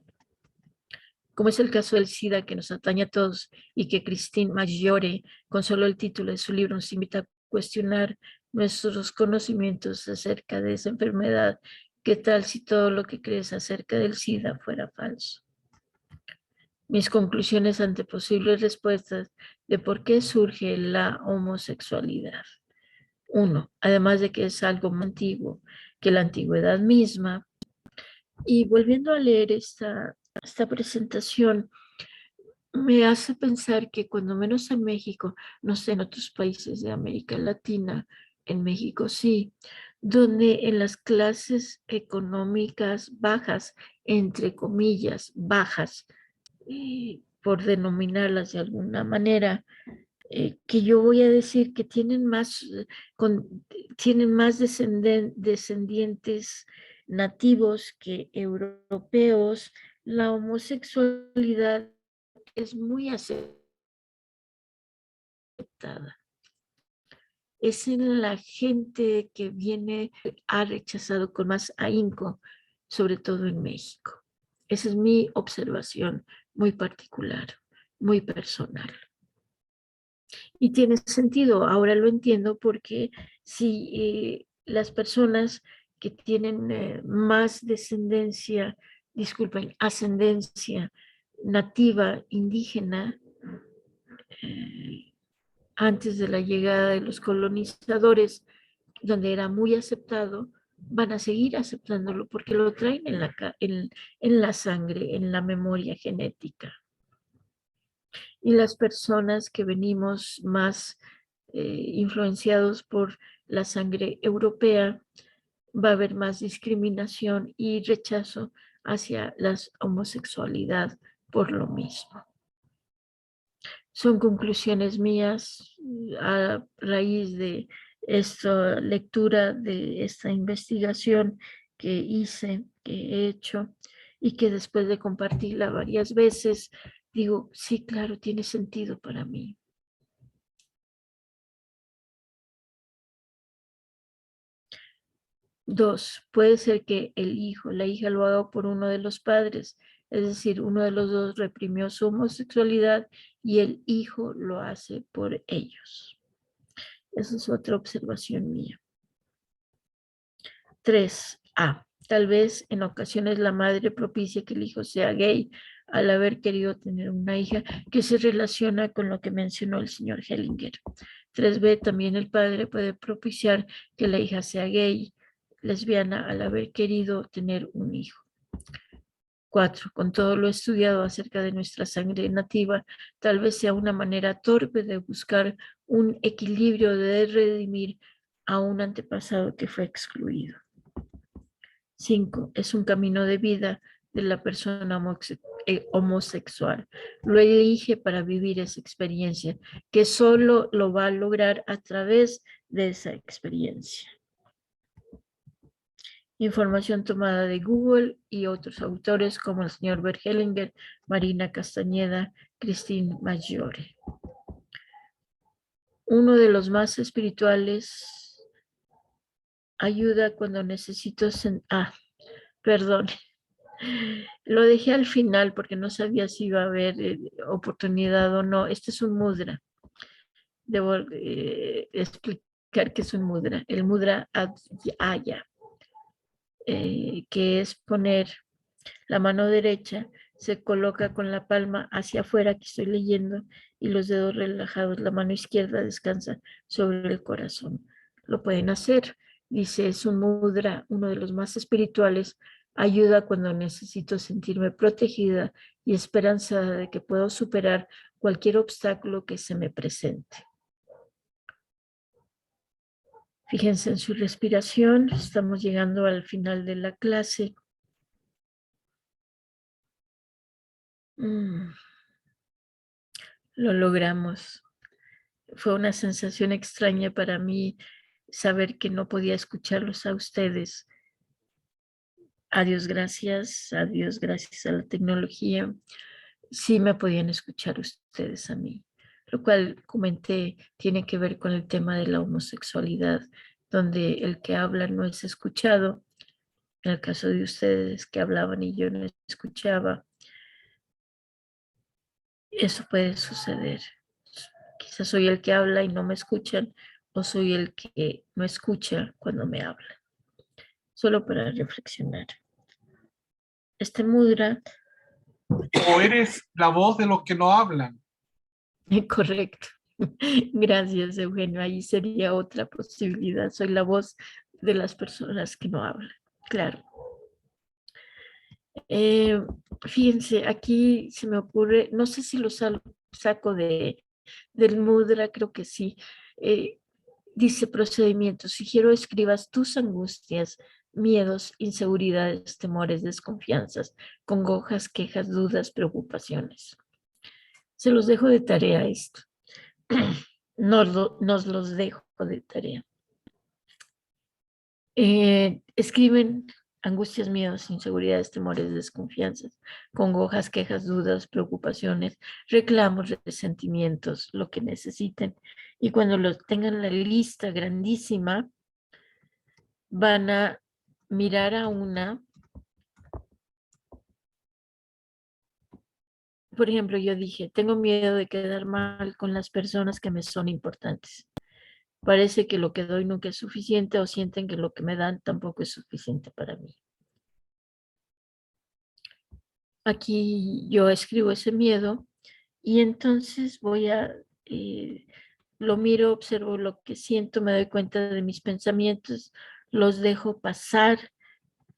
Como es el caso del SIDA que nos atañe a todos y que Christine Maggiore, con solo el título de su libro, nos invita cuestionar nuestros conocimientos acerca de esa enfermedad. ¿Qué tal si todo lo que crees acerca del SIDA fuera falso? Mis conclusiones ante posibles respuestas de por qué surge la homosexualidad. 1. Además de que es algo más antiguo que la antigüedad misma. Y volviendo a leer esta presentación, me hace pensar que cuando menos en México, no sé, en otros países de América Latina, en México sí, donde en las clases económicas bajas, entre comillas, bajas, por denominarlas de alguna manera, que yo voy a decir que tienen más, tienen más descendientes nativos que europeos, la homosexualidad es muy aceptada. Es en la gente que viene, ha rechazado con más ahínco, sobre todo en México. Esa es mi observación muy particular, muy personal. Y tiene sentido, ahora lo entiendo, porque si las personas que tienen más descendencia, disculpen, ascendencia nativa indígena, antes de la llegada de los colonizadores, donde era muy aceptado, van a seguir aceptándolo porque lo traen en la sangre, en la memoria genética. Y las personas que venimos más influenciados por la sangre europea, va a haber más discriminación y rechazo hacia la homosexualidad por lo mismo. Son conclusiones mías a raíz de esta lectura, de esta investigación que hice, que he hecho, y que después de compartirla varias veces, digo, sí, claro, tiene sentido para mí. Dos, puede ser que el hijo, la hija lo haga por uno de los padres, es decir, uno de los dos reprimió su homosexualidad y el hijo lo hace por ellos. Esa es otra observación mía. 3A. Tal vez en ocasiones la madre propicia que el hijo sea gay al haber querido tener una hija que se relaciona con lo que mencionó el señor Hellinger. 3B. También el padre puede propiciar que la hija sea gay, lesbiana, al haber querido tener un hijo. 4. Con todo lo estudiado acerca de nuestra sangre nativa, tal vez sea una manera torpe de buscar un equilibrio, de redimir a un antepasado que fue excluido. 5. Es un camino de vida de la persona homosexual. Lo elige para vivir esa experiencia, que solo lo va a lograr a través de esa experiencia. Información tomada de Google y otros autores como el señor Bert Hellinger, Marina Castañeda, Christine Maggiore. Uno de los más espirituales ayuda cuando necesito... perdón. Lo dejé al final porque no sabía si iba a haber oportunidad o no. Este es un mudra. Debo explicar qué es un mudra. El mudra adhyaya, que es poner la mano derecha, se coloca con la palma hacia afuera, que estoy leyendo, y los dedos relajados. La mano izquierda descansa sobre el corazón. Lo pueden hacer. Dice, es un mudra, uno de los más espirituales. Ayuda cuando necesito sentirme protegida y esperanzada de que puedo superar cualquier obstáculo que se me presente. Fíjense en su respiración. Estamos llegando al final de la clase. Lo logramos. Fue una sensación extraña para mí saber que no podía escucharlos a ustedes. A Dios gracias a la tecnología. Sí me podían escuchar ustedes a mí. Lo cual comenté tiene que ver con el tema de la homosexualidad, donde el que habla no es escuchado. En el caso de ustedes que hablaban y yo no escuchaba, eso puede suceder. Quizás soy el que habla y no me escuchan, o soy el que no escucha cuando me habla? Solo para reflexionar. Este mudra, O eres la voz de los que no hablan. correcto. Gracias, Eugenio. Ahí sería otra posibilidad. Soy la voz de las personas que no hablan. Claro. Fíjense, aquí se me ocurre, no sé si lo saco del mudra, creo que sí. Dice procedimiento, sugiero escribas tus angustias, miedos, inseguridades, temores, desconfianzas, congojas, quejas, dudas, preocupaciones. Se los dejo de tarea esto. Nos los dejo de tarea. Escriben angustias, miedos, inseguridades, temores, desconfianzas, congojas, quejas, dudas, preocupaciones, reclamos, resentimientos, lo que necesiten. Y cuando los tengan la lista grandísima, van a mirar a una. Por ejemplo, yo dije, tengo miedo de quedar mal con las personas que me son importantes. Parece que lo que doy nunca es suficiente o sienten que lo que me dan tampoco es suficiente para mí. Aquí yo escribo ese miedo y entonces lo miro, observo lo que siento, me doy cuenta de mis pensamientos, los dejo pasar,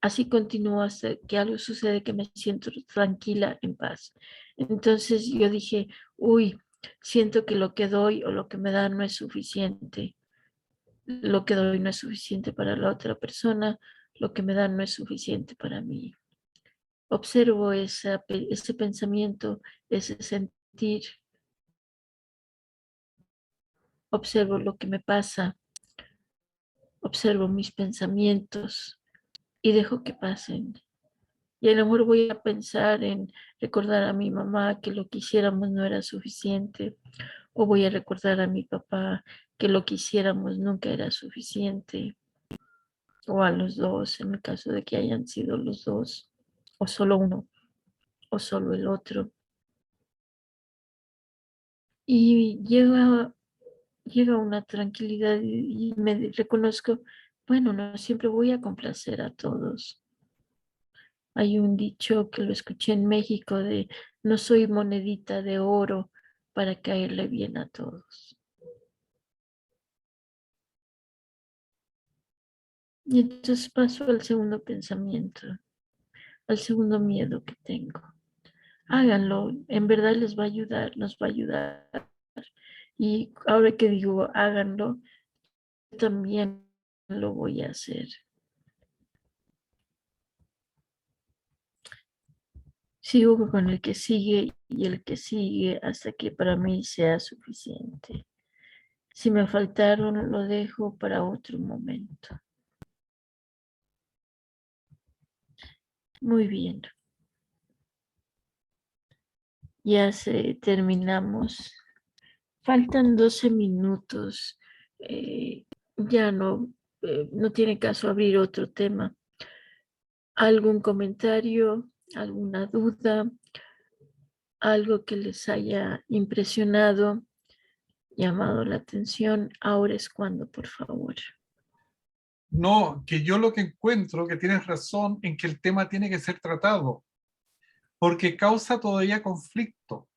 así continúo hasta que algo sucede que me siento tranquila, en paz. Entonces yo dije, uy, siento que lo que doy o lo que me dan no es suficiente. Lo que doy no es suficiente para la otra persona, lo que me dan no es suficiente para mí. Observo ese pensamiento, ese sentir, observo lo que me pasa, observo mis pensamientos y dejo que pasen. Y a lo mejor voy a pensar en recordar a mi mamá que lo que hiciéramos no era suficiente, o voy a recordar a mi papá que lo que hiciéramos nunca era suficiente, o a los dos, en el caso de que hayan sido los dos, o solo uno, o solo el otro. Y llega una tranquilidad y me reconozco, bueno, no siempre voy a complacer a todos. Hay un dicho que lo escuché en México de no soy monedita de oro para caerle bien a todos. Y entonces paso al segundo pensamiento, al segundo miedo que tengo. Háganlo, en verdad les va a ayudar, nos va a ayudar. Y ahora que digo háganlo, también lo voy a hacer. Sigo con el que sigue y el que sigue hasta que para mí sea suficiente. Si me faltaron, lo dejo para otro momento. Muy bien. Ya terminamos. Faltan 12 minutos. Ya no tiene caso abrir otro tema. ¿Algún comentario? ¿Alguna duda? ¿Algo que les haya impresionado? ¿Llamado la atención? Ahora es cuando, por favor. No, que yo lo que encuentro, que tienes razón en que el tema tiene que ser tratado, porque causa todavía conflicto.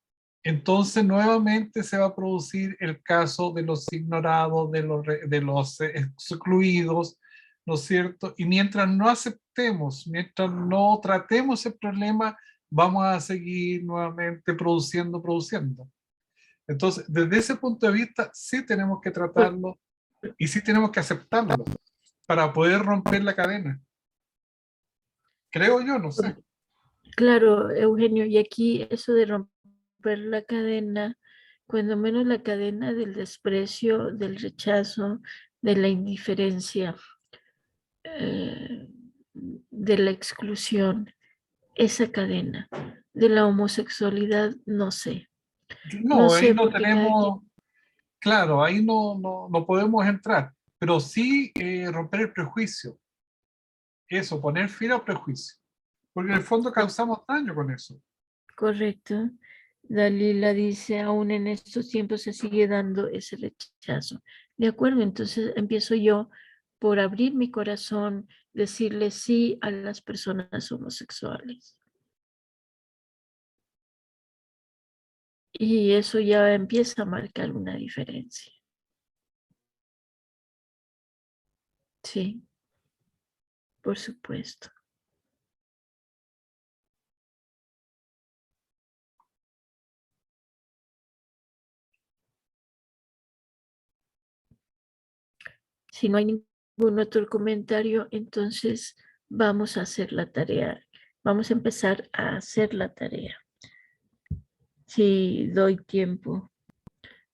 Entonces nuevamente se va a producir el caso de los ignorados, de los excluidos, ¿no es cierto? Y mientras no aceptemos, mientras no tratemos el problema, vamos a seguir nuevamente produciendo. Entonces, desde ese punto de vista, sí tenemos que tratarlo y sí tenemos que aceptarlo para poder romper la cadena. Creo yo, no sé. Claro, Eugenio, y aquí eso de romper la cadena, cuando menos la cadena del desprecio, del rechazo, de la indiferencia, de la exclusión, esa cadena de la homosexualidad, no sé. No No, ahí sé no porque cada quien, tenemos, claro, ahí no podemos entrar, pero sí romper el prejuicio. Eso, poner fin al prejuicio. Porque en el fondo causamos daño con eso. correcto. Dalila dice, aún en estos tiempos se sigue dando ese rechazo. De acuerdo, entonces empiezo yo por abrir mi corazón, decirle sí a las personas homosexuales. Y eso ya empieza a marcar una diferencia. Sí, por supuesto. Si no hay ningún otro comentario, entonces vamos a hacer la tarea. Vamos a empezar a hacer la tarea. Si doy tiempo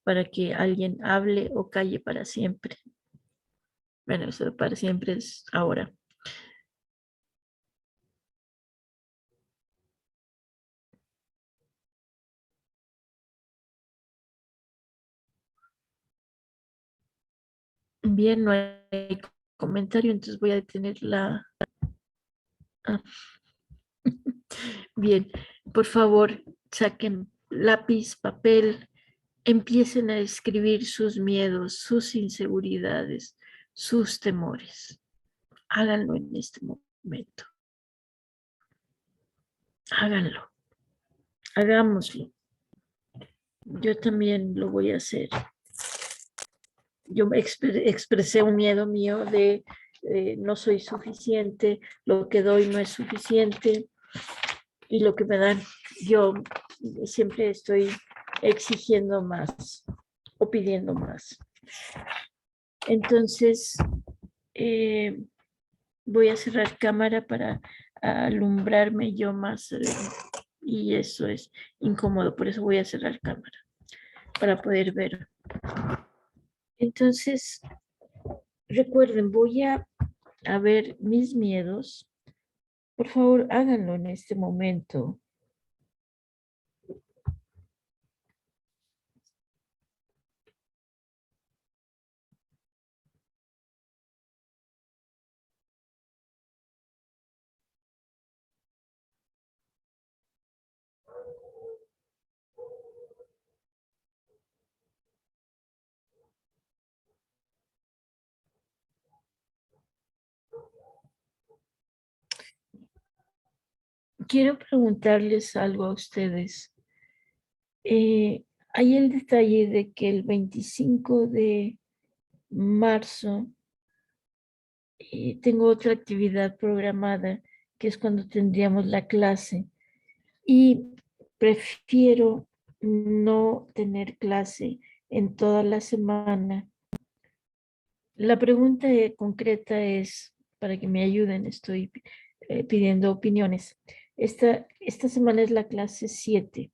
para que alguien hable o calle para siempre. Bueno, eso para siempre es ahora. Bien, no hay comentario, entonces voy a detener la... Ah. Bien, por favor, saquen lápiz, papel, empiecen a escribir sus miedos, sus inseguridades, sus temores. Háganlo en este momento. Háganlo. Hagámoslo. Yo también lo voy a hacer. Yo expresé un miedo mío de no soy suficiente, lo que doy no es suficiente y lo que me dan, yo siempre estoy exigiendo más o pidiendo más. Entonces, voy a cerrar cámara para alumbrarme yo más y eso es incómodo, por eso voy a cerrar cámara para poder ver. Entonces, recuerden, voy a ver mis miedos. Por favor, háganlo en este momento. Quiero preguntarles algo a ustedes. Hay el detalle de que el 25 de marzo tengo otra actividad programada, que es cuando tendríamos la clase. Y prefiero no tener clase en toda la semana. La pregunta concreta es, para que me ayuden, estoy pidiendo opiniones. Esta semana es la clase 7.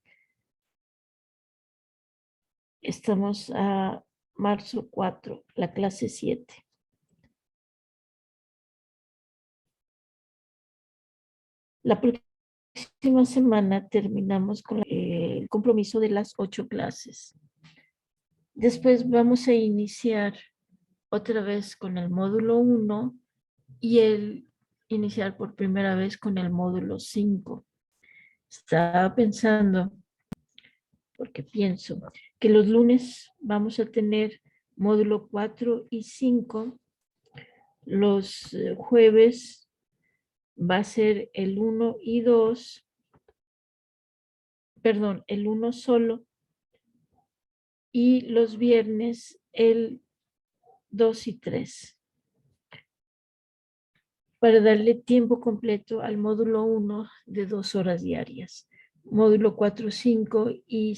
Estamos a marzo 4, la clase 7. La próxima semana terminamos con el compromiso de las 8 clases. Después vamos a iniciar otra vez con el módulo 1 y iniciar por primera vez con el módulo 5. Estaba pensando, porque pienso que los lunes vamos a tener módulo 4 y 5. Los jueves va a ser el 1 y 2. Perdón, el 1 solo. Y los viernes el 2 y 3. Para darle tiempo completo al módulo 1 de 2 horas diarias. Módulo 4, 5 y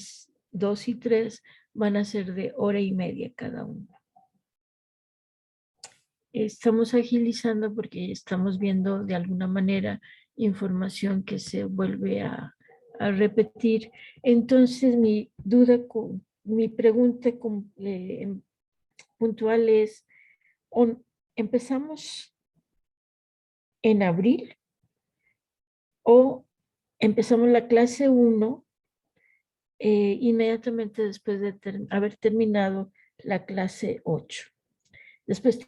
2 y 3 van a ser de hora y media cada uno. Estamos agilizando porque estamos viendo de alguna manera información que se vuelve a repetir. Entonces mi pregunta puntual es, ¿empezamos en abril o empezamos la clase 1 inmediatamente después de haber terminado la clase 8? Después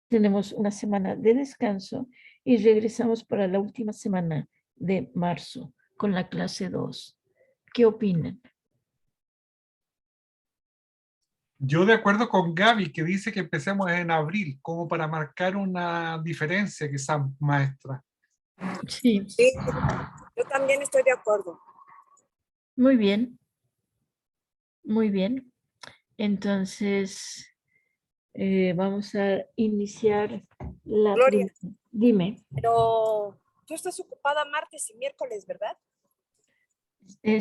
tenemos una semana de descanso y regresamos para la última semana de marzo con la clase 2. ¿Qué opinan? Yo de acuerdo con Gaby, que dice que empecemos en abril, como para marcar una diferencia quizás, maestra. Sí, Sí, yo también estoy de acuerdo. muy bien. Muy bien. Entonces, vamos a iniciar la Gloria. primera. Dime. Pero tú estás ocupada martes y miércoles, ¿verdad?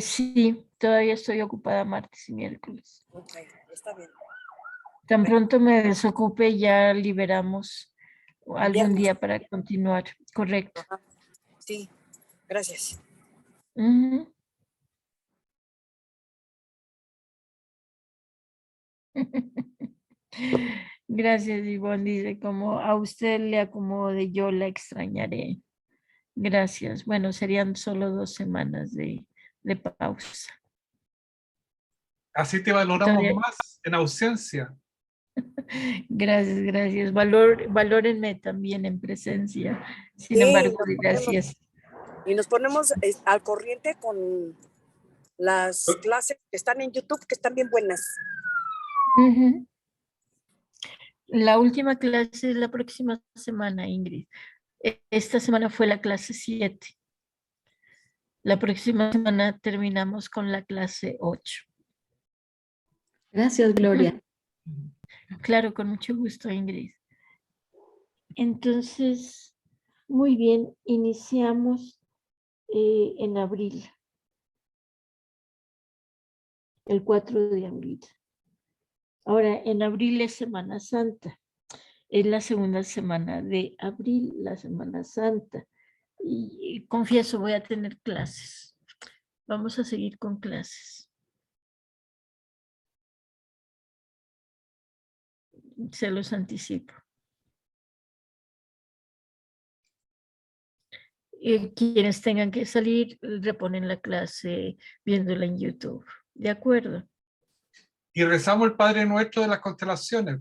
Sí, todavía estoy ocupada martes y miércoles. Ok, está bien. Tan pronto me desocupe, ya liberamos algún Viernes. día para continuar. Correcto. Ajá. Sí, gracias. Ujú. Gracias, Ivonne. Dice, como a usted le acomode, yo la extrañaré. Gracias. Bueno, serían solo 2 semanas de pausa. Así te valoramos Todavía- más en ausencia. Gracias, gracias. Valórenme también en presencia. Sin Sí, embargo, gracias. y nos ponemos al corriente con las clases que están en YouTube, que están bien buenas. Ujú. La última clase es la próxima semana, Ingrid. Esta semana fue la clase 7. La próxima semana terminamos con la clase 8. Gracias, Gloria. Claro, con mucho gusto, Ingrid. Entonces, muy bien, iniciamos en abril, el 4 de abril. Ahora, en abril es Semana Santa. Es la segunda semana de abril, la Semana Santa. Y confieso, voy a tener clases. Vamos a seguir con clases. Se los anticipo. Quienes tengan que salir, reponen la clase viéndola en YouTube. ¿De acuerdo? Y rezamos el Padre Nuestro de las constelaciones.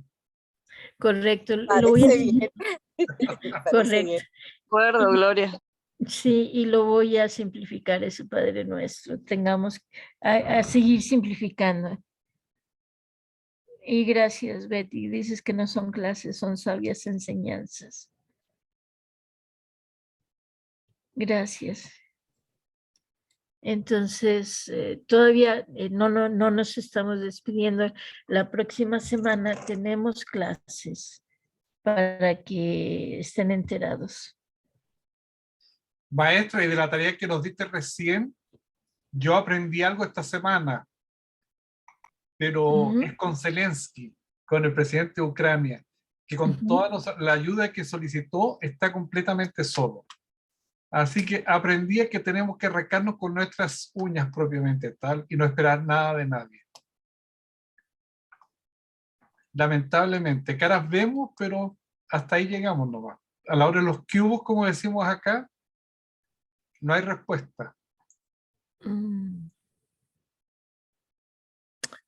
Correcto. Lo voy a Parece bien. Parece Correcto. bien. De acuerdo, Gloria. Sí, y lo voy a simplificar ese Padre Nuestro. Tengamos a seguir simplificando. Y gracias, Betty. Dices que no son clases, son sabias enseñanzas. Gracias. Entonces, todavía no nos estamos despidiendo. La próxima semana tenemos clases para que estén enterados. Maestra, y de la tarea que nos diste recién, yo aprendí algo esta semana, pero es con Zelensky, con el presidente de Ucrania, que con toda la ayuda que solicitó está completamente solo. Así que aprendí que tenemos que arrancarnos con nuestras uñas propiamente tal y no esperar nada de nadie. Lamentablemente, caras vemos, pero hasta ahí llegamos nomás. A la hora de los cubos, como decimos acá, no hay respuesta.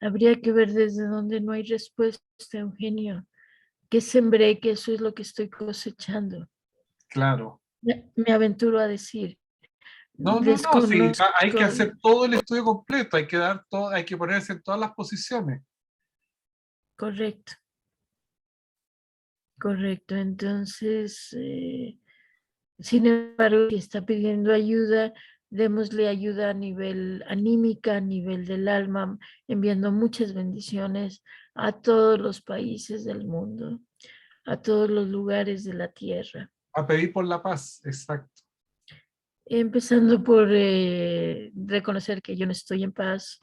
Habría que ver desde dónde no hay respuesta, Eugenio. ¿Qué sembré? Que eso es lo que estoy cosechando. Claro. Me aventuro a decir. No, sí, hay que hacer todo el estudio completo, hay que dar todo, hay que ponerse en todas las posiciones. Correcto. Correcto. Entonces, sin embargo, si está pidiendo ayuda, démosle ayuda a nivel anímica, a nivel del alma, enviando muchas bendiciones a todos los países del mundo, a todos los lugares de la tierra. A pedir por la paz, exacto. Empezando por reconocer que yo no estoy en paz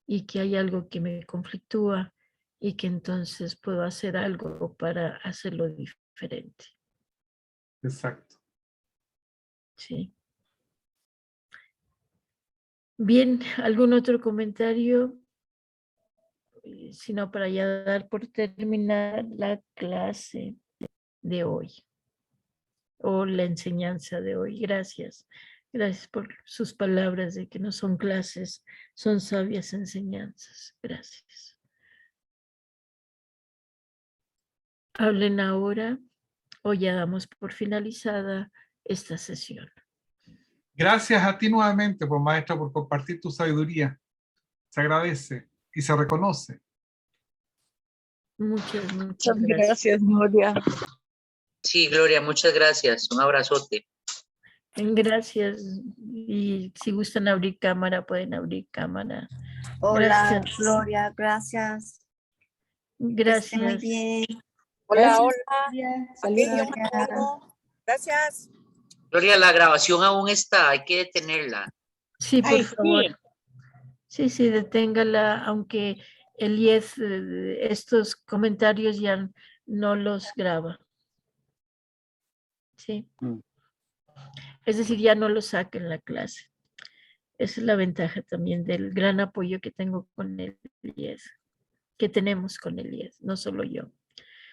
y que hay algo que me conflictúa y que entonces puedo hacer algo para hacerlo diferente. Exacto. Sí. Bien, ¿algún otro comentario? Sino para ya dar por terminar la clase de hoy o la enseñanza de hoy. Gracias. Gracias por sus palabras de que no son clases, son sabias enseñanzas. Gracias. Hablen ahora o ya damos por finalizada esta sesión. Gracias a ti nuevamente, pues, maestra, por compartir tu sabiduría. Se agradece y se reconoce. Muchas Muchas gracias. gracias, Gloria. Sí, Gloria, muchas gracias. Un abrazote. Gracias. Y si gustan abrir cámara, pueden abrir cámara. Hola, Gracias. Gloria, gracias. Que esté muy Gracias. bien. Hola, Gracias, hola. Gloria. Aquí yo Saludos. me pongo. Gracias. Gloria, la grabación aún está, hay que detenerla. Sí, por Ay, favor. sí. Sí, deténgala, aunque el IES, estos comentarios ya no los graba. Sí. Es decir, ya no los saca en la clase. Esa es la ventaja también del gran apoyo que tengo con el IES, que tenemos con el IES, no solo yo.